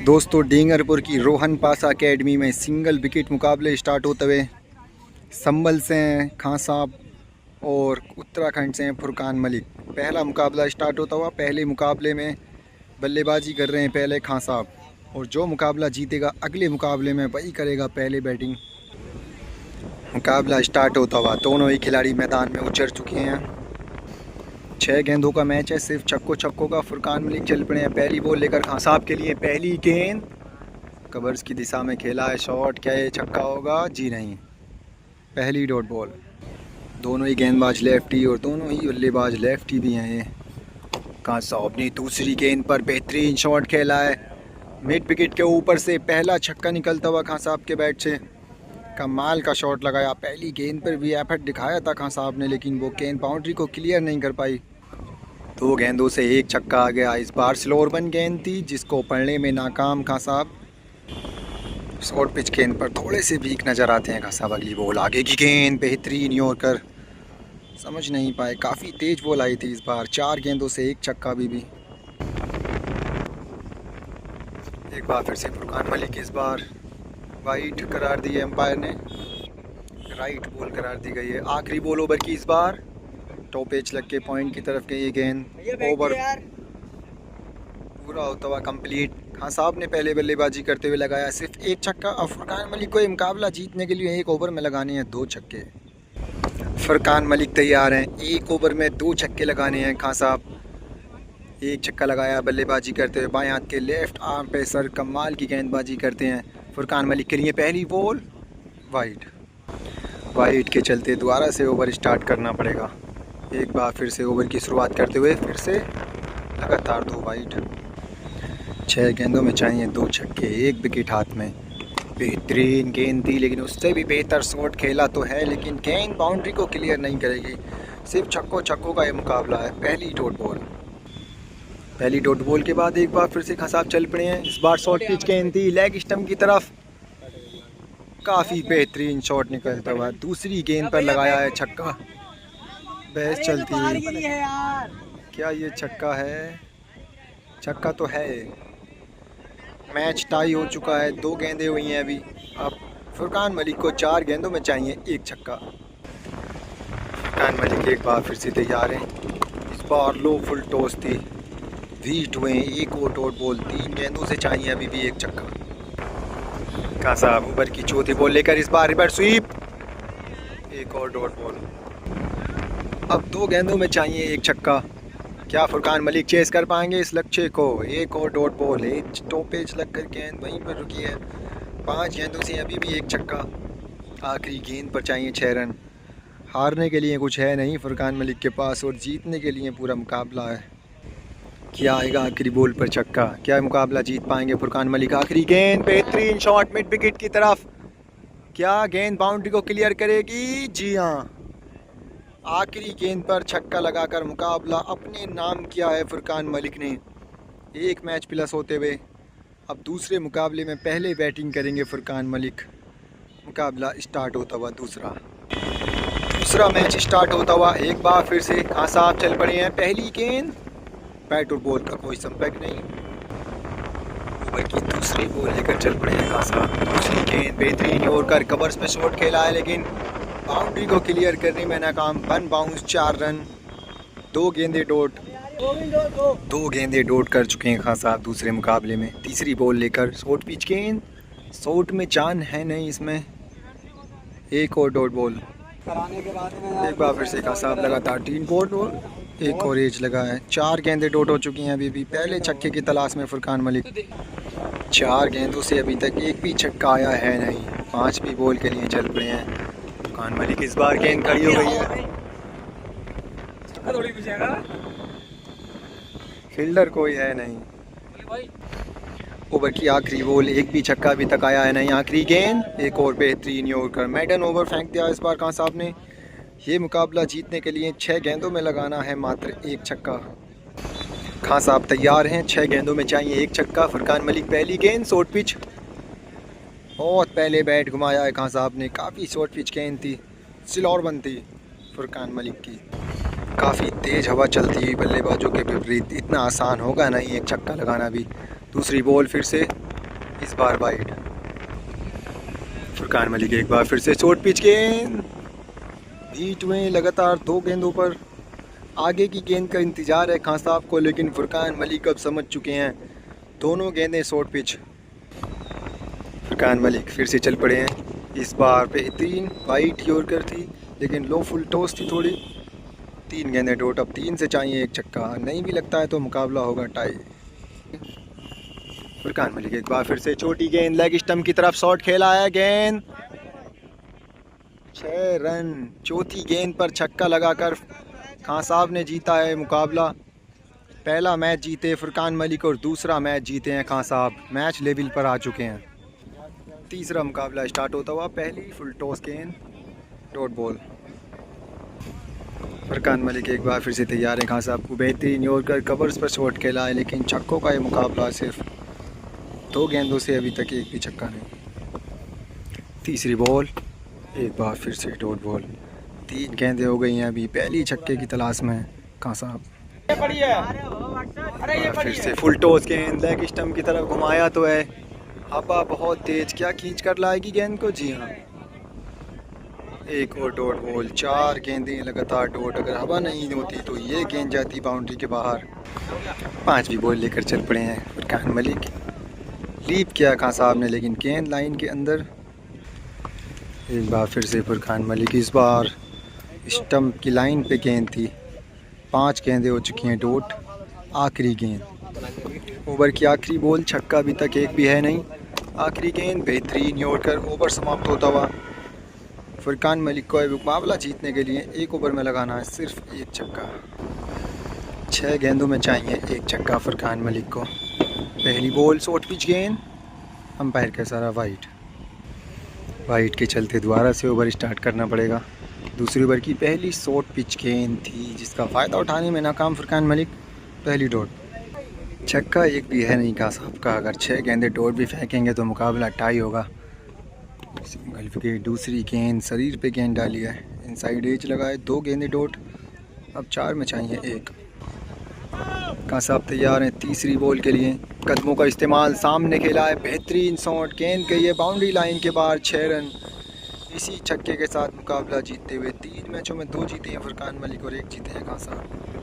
दोस्तों डींगरपुर की रोहन पासा अकेडमी में सिंगल विकेट मुकाबले स्टार्ट होते हुए संभल से हैं खां साहब और उत्तराखंड से हैं फुरकान मलिक। पहला मुकाबला स्टार्ट होता हुआ पहले मुकाबले में बल्लेबाजी कर रहे हैं पहले खां साहब, और जो मुकाबला जीतेगा अगले मुकाबले में वही करेगा पहले बैटिंग। मुकाबला स्टार्ट होता हुआ दोनों ही खिलाड़ी मैदान में उतर चुके हैं। 6 गेंदों का मैच है, सिर्फ छक्कों का। फुरकान मलिक चल पड़े हैं पहली बॉल लेकर खां साहब के लिए। पहली गेंद कवर्स की दिशा में खेला है शॉट, क्या ये छक्का होगा? जी नहीं, पहली डॉट बॉल। दोनों ही गेंदबाज लेफ्टी और दोनों ही बल्लेबाज लेफ्टी भी हैं। ये खां साहब ने दूसरी गेंद पर बेहतरीन शॉट खेला है, मिड विकेट के ऊपर से पहला छक्का निकलता हुआ खां साहब के बैट से। कमाल का शॉट लगाया, पहली गेंद पर भी एफर्ट दिखाया था खां साहब ने, लेकिन वो गेंद बाउंड्री को क्लियर नहीं कर पाई। 2 गेंदों से 1 छक्का आ गया। इस बार स्लोअर बन गेंद थी जिसको पढ़ने में नाकाम खां साहब। शॉर्ट पिच गेंद पर थोड़े से वीक नज़र आते हैं खां साहब। अगली बॉल आगे की गेंद बेहतरीन यॉर्कर, समझ नहीं पाए, काफ़ी तेज़ बॉल आई थी इस बार। 4 गेंदों से 1 छक्का भी। एक बार फिर से फुरकान मलिक, इस बार वाइट करार दी है एम्पायर ने, राइट बॉल करार दी गई है। आखिरी बॉल ओवर की इस बार टॉप एज लग के पॉइंट की तरफ गई ये गेंद। ओवर पूरा होता हुआ कंप्लीट। खां साहब ने पहले बल्लेबाजी करते हुए लगाया सिर्फ 1 छक्का। और फुरकान मलिक को ये मुकाबला जीतने के लिए 1 ओवर में लगाने हैं 2 छक्के। फुरकान मलिक तैयार हैं, 1 ओवर में 2 छक्के लगाने हैं। खां साहब 1 छक्का लगाया बल्लेबाजी करते हुए, बाएं हाथ के लेफ्ट आर्म पे सर कमाल की गेंदबाजी करते हैं। फुरकान मलिक के लिए पहली बॉल वाइड के चलते दोबारा से ओवर स्टार्ट करना पड़ेगा। एक बार फिर से ओवर की शुरुआत करते हुए फिर से लगातार 2 वाइड। 6 गेंदों में चाहिए 2 छक्के, 1 विकेट हाथ में। बेहतरीन गेंद थी, लेकिन उससे भी बेहतर शॉट खेला तो है, लेकिन गेंद बाउंड्री को क्लियर नहीं करेगी। सिर्फ छक्कों का ये मुकाबला है। पहली डॉट बॉल के बाद एक बार फिर से खां साहब चल पड़े हैं। इस बार शॉर्ट पिच गेंद थी लेग स्टंप की तरफ, काफ़ी बेहतरीन शॉट निकलता हुआ। दूसरी गेंद पर लगाया है छक्का। बहस चलती है, क्या ये छक्का है? छक्का तो है। मैच टाई हो चुका है, 2 गेंदें हुई हैं अभी। अब फुरकान मलिक को 4 गेंदों में चाहिए 1 छक्का। फुरकान मलिक एक बार फिर से तैयार हैं। इस बार लो फुल टॉस थी, वीट हुए 1 और डॉट बॉल। 3 गेंदों से चाहिए अभी भी 1 छक्का। खां साहब ओवर की चौथी बॉल लेकर इस बार रिवर्स स्वीप, 1 और डॉट बॉल। अब 2 गेंदों में चाहिए 1 छक्का। क्या फुरकान मलिक चेस कर पाएंगे इस लक्ष्य को? 1 और डॉट बॉल, 1 टॉपेज लग कर गेंद वहीं पर रुकी है। 5 गेंदों से अभी भी 1 छक्का। आखिरी गेंद पर चाहिए 6 रन। हारने के लिए कुछ है नहीं फुरकान मलिक के पास, और जीतने के लिए पूरा मुकाबला है। क्या आएगा आखिरी बॉल पर छक्का? क्या मुकाबला जीत पाएंगे फुरकान मलिक? आखिरी गेंद बेहतरीन शॉट मिड विकेट की तरफ, क्या गेंद बाउंड्री को क्लियर करेगी? जी हाँ, आखिरी गेंद पर छक्का लगाकर मुकाबला अपने नाम किया है फुरकान मलिक ने। 1 मैच प्लस होते हुए अब दूसरे मुकाबले में पहले बैटिंग करेंगे फुरकान मलिक। मुकाबला स्टार्ट होता हुआ दूसरा मैच स्टार्ट होता हुआ एक बार फिर से खां साहब चल पड़े हैं। पहली गेंद, बैट और बॉल का कोई संपर्क नहीं। ओवर की दूसरी बॉल लेकर चल पड़े हैं खां साहब। दूसरी गेंद बेहतरीन यॉर्कर, कवर्स में शॉट खेला है लेकिन बाउंड्री को क्लियर करने में नाकाम। 1 बाउंस 4 रन। 2 गेंदें डॉट कर चुके हैं खां साहब दूसरे मुकाबले में। तीसरी बॉल लेकर शॉर्ट पिच गेंद, शॉट में जान है नहीं इसमें, 1 और डॉट बॉल। एक बार फिर से खां साहब लगातार 3 बॉल और 1 और एज लगा है। 4 गेंदें डॉट हो चुकी हैं अभी भी। पहले छक्के की तलाश में फुरकान मलिक। 4 गेंदों से अभी तक 1 भी छक्का आया है नहीं। 5वीं बॉल के लिए चल पड़े हैं फुरकान मलिक। इस बार गेंद खड़ी हो गई है, फील्डर कोई है नहीं। ओवर की आखिरी बॉल, 1 भी छक्का अभी तक आया है नहीं। आखिरी गेंद, 1 और बेहतरीन यॉर्कर, मेडन ओवर फेंक दिया इस बार खां साहब ने। ये मुकाबला जीतने के लिए 6 गेंदों में लगाना है मात्र 1 छक्का। खां साहब तैयार हैं, 6 गेंदों में चाहिए 1 छक्का। फुरकान मलिक पहली गेंद शॉर्ट पिच, बहुत पहले बैट घुमाया है खां साहब ने। काफ़ी शॉर्ट पिच गेंद थी, स्लोअर बन थी फुरकान मलिक की। काफ़ी तेज़ हवा चलती है बल्लेबाजों के विपरीत, इतना आसान होगा नहीं 1 छक्का लगाना भी। दूसरी बॉल फिर से इस बार वाइड। फुरकान मलिक एक बार फिर से शॉर्ट पिच गेंद, बीट में लगातार 2 गेंदों पर। आगे की गेंद का इंतज़ार है खान साहब को, लेकिन फुरकान मलिक अब समझ चुके हैं दोनों गेंदें शॉर्ट पिच। फुरकान मलिक फिर से चल पड़े हैं। इस बार बेहतरीन वाइट यॉर्कर थी, लेकिन लो फुल टॉस थी थोड़ी। 3 गेंदें डॉट, अब 3 से चाहिए 1 छक्का। नहीं भी लगता है तो मुकाबला होगा टाई। फुरकान मलिक एक बार फिर से छोटी गेंद, लेग स्टंप की तरफ शॉट खेला है, गेंद 6 रन। चौथी गेंद पर छक्का लगाकर खान साहब ने जीता है मुकाबला। पहला मैच जीते फुरकान मलिक और दूसरा मैच जीते हैं खान साहब। मैच लेवल पर आ चुके हैं। तीसरा मुकाबला स्टार्ट होता हुआ, पहली फुल टॉस गेंद, डॉट बॉल। फुरकान मलिक एक बार फिर से तैयार है खान साहब को। बेहतरीन यॉर्कर कवर्स पर शॉट खेला है, लेकिन छक्कों का ये मुकाबला सिर्फ 2 गेंदों से अभी तक एक भी छक्का नहीं। तीसरी बॉल, एक बार फिर से डॉट बॉल। 3 गेंदें हो गई हैं अभी, पहली छक्के की तलाश में खान साहब। फिर से फुल टॉस गेंद, लेग स्टंप की तरफ घुमाया तो है, हवा बहुत तेज, क्या खींच कर लाएगी गेंद को? जी हाँ, एक और डॉट बॉल। 4 गेंदें लगातार डॉट। अगर हवा नहीं होती तो ये गेंद जाती बाउंड्री के बाहर। 5वीं बॉल लेकर चल पड़े हैं फुरकान मलिक। लीप किया खान साहब ने, लेकिन गेंद लाइन के अंदर। एक बार फिर से फुरकान मलिक, इस बार स्टंप की लाइन पे गेंद थी। 5 गेंदें हो चुकी हैं डॉट। आखिरी गेंद, ओवर की आखिरी बॉल, छक्का अभी तक एक भी है नहीं। आखिरी गेंद, बेहतरीन यॉर्कर। ओवर समाप्त होता हुआ। फुरकान मलिक को मुकाबला जीतने के लिए 1 ओवर में लगाना है सिर्फ 1 छक्का। 6 गेंदों में चाहिए 1 छक्का फुरकान मलिक को। पहली बॉल शॉर्ट पिच गेंद, अंपायर का इशारा वाइड। वाइड के चलते दोबारा से ओवर स्टार्ट करना पड़ेगा। दूसरी ओवर की पहली शॉर्ट पिच गेंद थी, जिसका फ़ायदा उठाने में नाकाम फुरकान मलिक। पहली डॉट, छक्का एक भी है नहीं खान साहब का। अगर 6 गेंदें डॉट भी फेंकेंगे तो मुकाबला टाई होगा। Single wicket. दूसरी गेंद, शरीर पे गेंद डाली है, इनसाइड एज लगाए, 2 गेंदें डॉट। अब 4 में चाहिए 1। खान साहब तैयार हैं तीसरी बॉल के लिए। कदमों का इस्तेमाल, सामने खेला है, बेहतरीन शॉट, गेंद गई है बाउंड्री लाइन के बाहर। 6 रन। इसी छक्के के साथ मुकाबला जीतते हुए 3 मैचों में 2 जीते हैं फुरकान मलिक और 1 जीते हैं खान साहब।